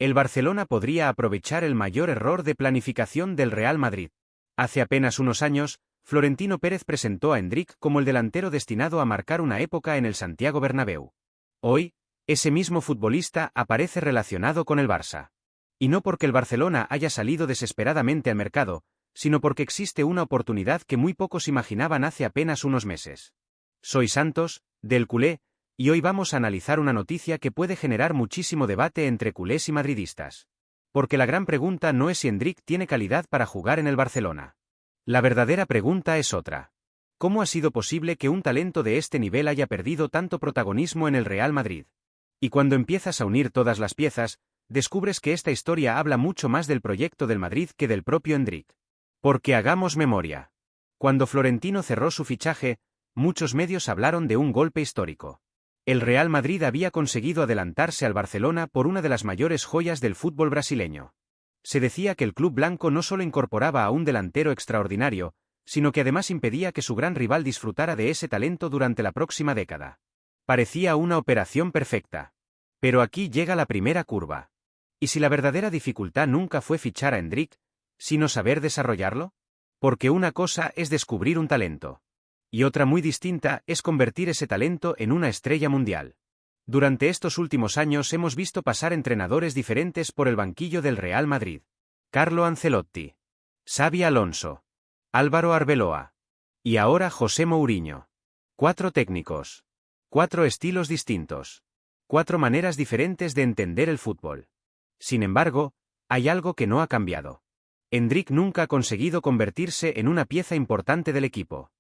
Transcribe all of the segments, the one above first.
El Barcelona podría aprovechar el mayor error de planificación del Real Madrid. Hace apenas unos años, Florentino Pérez presentó a Endrick como el delantero destinado a marcar una época en el Santiago Bernabéu. Hoy, ese mismo futbolista aparece relacionado con el Barça. Y no porque el Barcelona haya salido desesperadamente al mercado, sino porque existe una oportunidad que muy pocos imaginaban hace apenas unos meses. Soy Santos, del culé, y hoy vamos a analizar una noticia que puede generar muchísimo debate entre culés y madridistas. Porque la gran pregunta no es si Endrick tiene calidad para jugar en el Barcelona. La verdadera pregunta es otra. ¿Cómo ha sido posible que un talento de este nivel haya perdido tanto protagonismo en el Real Madrid? Y cuando empiezas a unir todas las piezas, descubres que esta historia habla mucho más del proyecto del Madrid que del propio Endrick. Porque hagamos memoria. Cuando Florentino cerró su fichaje, muchos medios hablaron de un golpe histórico. El Real Madrid había conseguido adelantarse al Barcelona por una de las mayores joyas del fútbol brasileño. Se decía que el club blanco no solo incorporaba a un delantero extraordinario, sino que además impedía que su gran rival disfrutara de ese talento durante la próxima década. Parecía una operación perfecta. Pero aquí llega la primera curva. ¿Y si la verdadera dificultad nunca fue fichar a Endrick, sino saber desarrollarlo? Porque una cosa es descubrir un talento. Y otra muy distinta es convertir ese talento en una estrella mundial. Durante estos últimos años hemos visto pasar entrenadores diferentes por el banquillo del Real Madrid. Carlo Ancelotti, Xabi Alonso, Álvaro Arbeloa. Y ahora José Mourinho. 4 técnicos. 4 estilos distintos. 4 maneras diferentes de entender el fútbol. Sin embargo, hay algo que no ha cambiado. Endrick nunca ha conseguido convertirse en una pieza importante del equipo.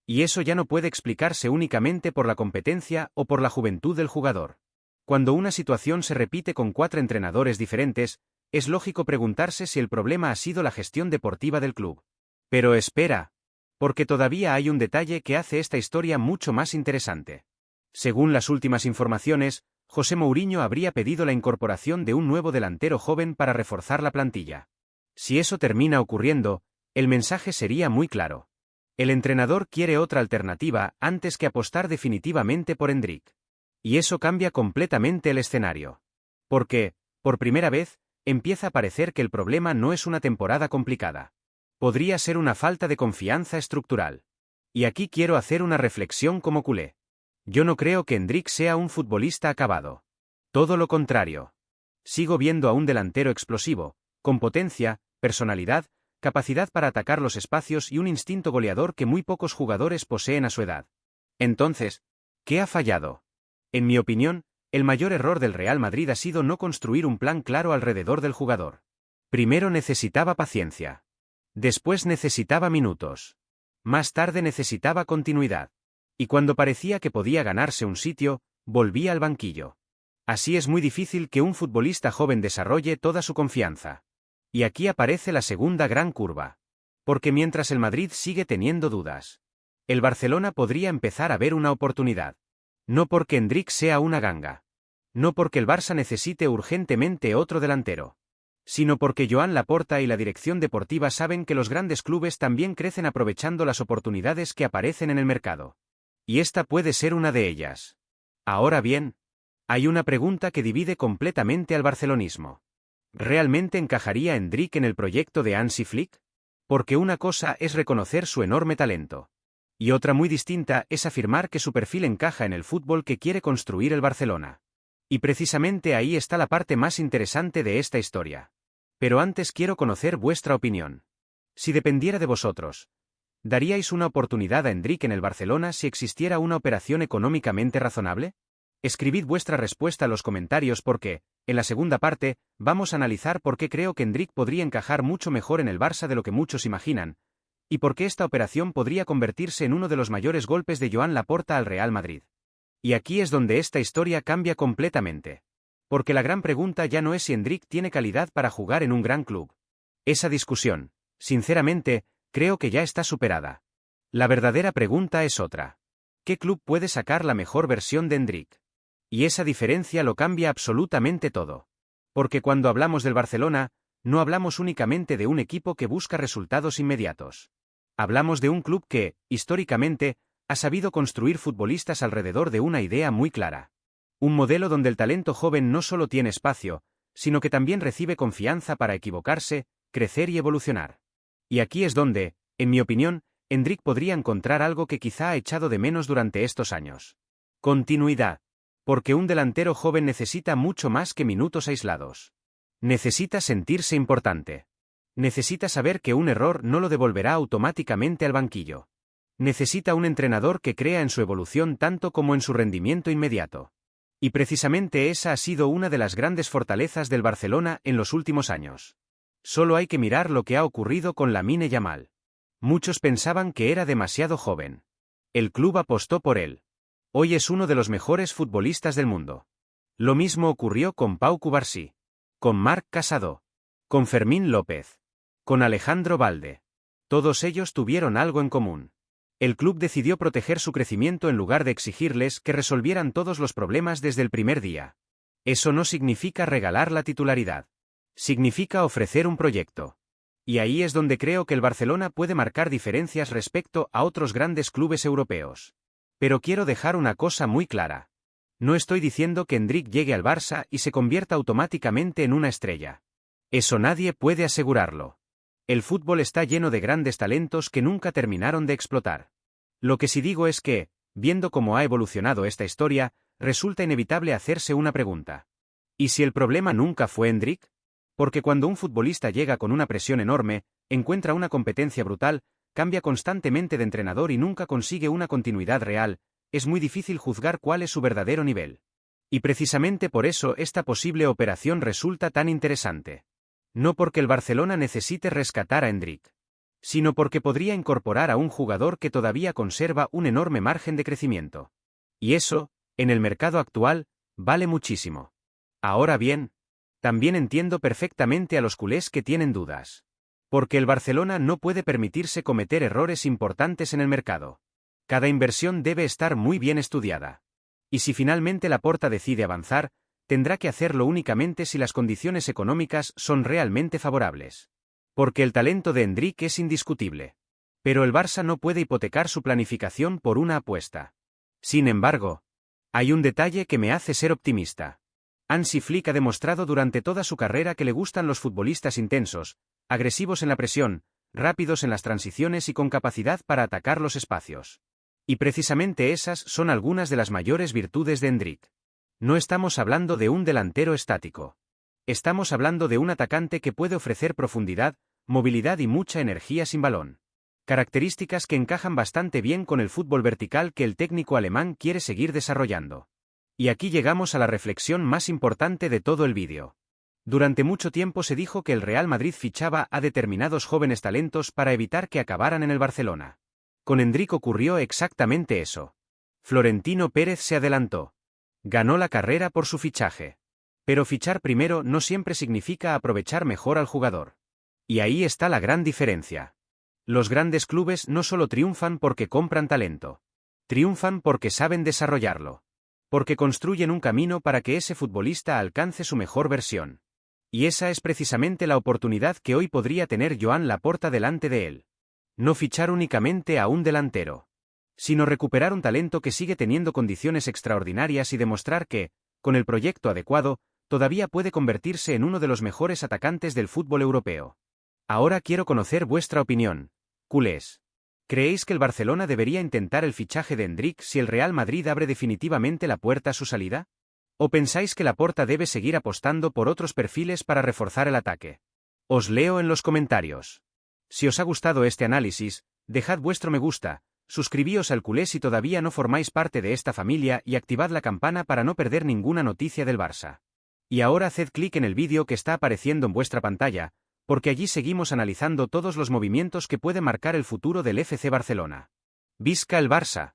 Y eso ya no puede explicarse únicamente por la competencia o por la juventud del jugador. Cuando una situación se repite con 4 entrenadores diferentes, es lógico preguntarse si el problema ha sido la gestión deportiva del club. Pero espera, porque todavía hay un detalle que hace esta historia mucho más interesante. Según las últimas informaciones, José Mourinho habría pedido la incorporación de un nuevo delantero joven para reforzar la plantilla. Si eso termina ocurriendo, el mensaje sería muy claro. El entrenador quiere otra alternativa antes que apostar definitivamente por Endrick. Y eso cambia completamente el escenario. Porque, por primera vez, empieza a parecer que el problema no es una temporada complicada. Podría ser una falta de confianza estructural. Y aquí quiero hacer una reflexión como culé. Yo no creo que Endrick sea un futbolista acabado. Todo lo contrario. Sigo viendo a un delantero explosivo, con potencia, personalidad, capacidad para atacar los espacios y un instinto goleador que muy pocos jugadores poseen a su edad. Entonces, ¿qué ha fallado? En mi opinión, el mayor error del Real Madrid ha sido no construir un plan claro alrededor del jugador. Primero necesitaba paciencia. Después necesitaba minutos. Más tarde necesitaba continuidad. Y cuando parecía que podía ganarse un sitio, volvía al banquillo. Así es muy difícil que un futbolista joven desarrolle toda su confianza. Y aquí aparece la segunda gran curva. Porque mientras el Madrid sigue teniendo dudas, el Barcelona podría empezar a ver una oportunidad. No porque Endrick sea una ganga. No porque el Barça necesite urgentemente otro delantero. Sino porque Joan Laporta y la dirección deportiva saben que los grandes clubes también crecen aprovechando las oportunidades que aparecen en el mercado. Y esta puede ser una de ellas. Ahora bien, hay una pregunta que divide completamente al barcelonismo. ¿Realmente encajaría Endrick en el proyecto de Hansi Flick? Porque una cosa es reconocer su enorme talento. Y otra muy distinta es afirmar que su perfil encaja en el fútbol que quiere construir el Barcelona. Y precisamente ahí está la parte más interesante de esta historia. Pero antes quiero conocer vuestra opinión. Si dependiera de vosotros, ¿daríais una oportunidad a Endrick en el Barcelona si existiera una operación económicamente razonable? Escribid vuestra respuesta a los comentarios porque, en la segunda parte, vamos a analizar por qué creo que Endrick podría encajar mucho mejor en el Barça de lo que muchos imaginan, y por qué esta operación podría convertirse en uno de los mayores golpes de Joan Laporta al Real Madrid. Y aquí es donde esta historia cambia completamente. Porque la gran pregunta ya no es si Endrick tiene calidad para jugar en un gran club. Esa discusión, sinceramente, creo que ya está superada. La verdadera pregunta es otra. ¿Qué club puede sacar la mejor versión de Endrick? Y esa diferencia lo cambia absolutamente todo. Porque cuando hablamos del Barcelona, no hablamos únicamente de un equipo que busca resultados inmediatos. Hablamos de un club que, históricamente, ha sabido construir futbolistas alrededor de una idea muy clara. Un modelo donde el talento joven no solo tiene espacio, sino que también recibe confianza para equivocarse, crecer y evolucionar. Y aquí es donde, en mi opinión, Endrick podría encontrar algo que quizá ha echado de menos durante estos años. Continuidad. Porque un delantero joven necesita mucho más que minutos aislados. Necesita sentirse importante. Necesita saber que un error no lo devolverá automáticamente al banquillo. Necesita un entrenador que crea en su evolución tanto como en su rendimiento inmediato. Y precisamente esa ha sido una de las grandes fortalezas del Barcelona en los últimos años. Solo hay que mirar lo que ha ocurrido con Lamine Yamal. Muchos pensaban que era demasiado joven. El club apostó por él. Hoy es uno de los mejores futbolistas del mundo. Lo mismo ocurrió con Pau Cubarsí, con Marc Casado, con Fermín López, con Alejandro Balde. Todos ellos tuvieron algo en común. El club decidió proteger su crecimiento en lugar de exigirles que resolvieran todos los problemas desde el primer día. Eso no significa regalar la titularidad. Significa ofrecer un proyecto. Y ahí es donde creo que el Barcelona puede marcar diferencias respecto a otros grandes clubes europeos. Pero quiero dejar una cosa muy clara. No estoy diciendo que Endrick llegue al Barça y se convierta automáticamente en una estrella. Eso nadie puede asegurarlo. El fútbol está lleno de grandes talentos que nunca terminaron de explotar. Lo que sí digo es que, viendo cómo ha evolucionado esta historia, resulta inevitable hacerse una pregunta. ¿Y si el problema nunca fue Endrick? Porque cuando un futbolista llega con una presión enorme, encuentra una competencia brutal, cambia constantemente de entrenador y nunca consigue una continuidad real, es muy difícil juzgar cuál es su verdadero nivel. Y precisamente por eso esta posible operación resulta tan interesante. No porque el Barcelona necesite rescatar a Endrick, sino porque podría incorporar a un jugador que todavía conserva un enorme margen de crecimiento. Y eso, en el mercado actual, vale muchísimo. Ahora bien, también entiendo perfectamente a los culés que tienen dudas. Porque el Barcelona no puede permitirse cometer errores importantes en el mercado. Cada inversión debe estar muy bien estudiada. Y si finalmente Laporta decide avanzar, tendrá que hacerlo únicamente si las condiciones económicas son realmente favorables. Porque el talento de Endrick es indiscutible. Pero el Barça no puede hipotecar su planificación por una apuesta. Sin embargo, hay un detalle que me hace ser optimista. Hansi Flick ha demostrado durante toda su carrera que le gustan los futbolistas intensos, agresivos en la presión, rápidos en las transiciones y con capacidad para atacar los espacios. Y precisamente esas son algunas de las mayores virtudes de Endrick. No estamos hablando de un delantero estático. Estamos hablando de un atacante que puede ofrecer profundidad, movilidad y mucha energía sin balón. Características que encajan bastante bien con el fútbol vertical que el técnico alemán quiere seguir desarrollando. Y aquí llegamos a la reflexión más importante de todo el vídeo. Durante mucho tiempo se dijo que el Real Madrid fichaba a determinados jóvenes talentos para evitar que acabaran en el Barcelona. Con Endrick ocurrió exactamente eso. Florentino Pérez se adelantó. Ganó la carrera por su fichaje. Pero fichar primero no siempre significa aprovechar mejor al jugador. Y ahí está la gran diferencia. Los grandes clubes no solo triunfan porque compran talento. Triunfan porque saben desarrollarlo. Porque construyen un camino para que ese futbolista alcance su mejor versión. Y esa es precisamente la oportunidad que hoy podría tener Joan Laporta delante de él. No fichar únicamente a un delantero, sino recuperar un talento que sigue teniendo condiciones extraordinarias y demostrar que, con el proyecto adecuado, todavía puede convertirse en uno de los mejores atacantes del fútbol europeo. Ahora quiero conocer vuestra opinión, culés. ¿Creéis que el Barcelona debería intentar el fichaje de Endrick si el Real Madrid abre definitivamente la puerta a su salida? ¿O pensáis que Laporta debe seguir apostando por otros perfiles para reforzar el ataque? Os leo en los comentarios. Si os ha gustado este análisis, dejad vuestro me gusta, suscribíos al culé si todavía no formáis parte de esta familia y activad la campana para no perder ninguna noticia del Barça. Y ahora haced clic en el vídeo que está apareciendo en vuestra pantalla, porque allí seguimos analizando todos los movimientos que pueden marcar el futuro del FC Barcelona. ¡Visca el Barça!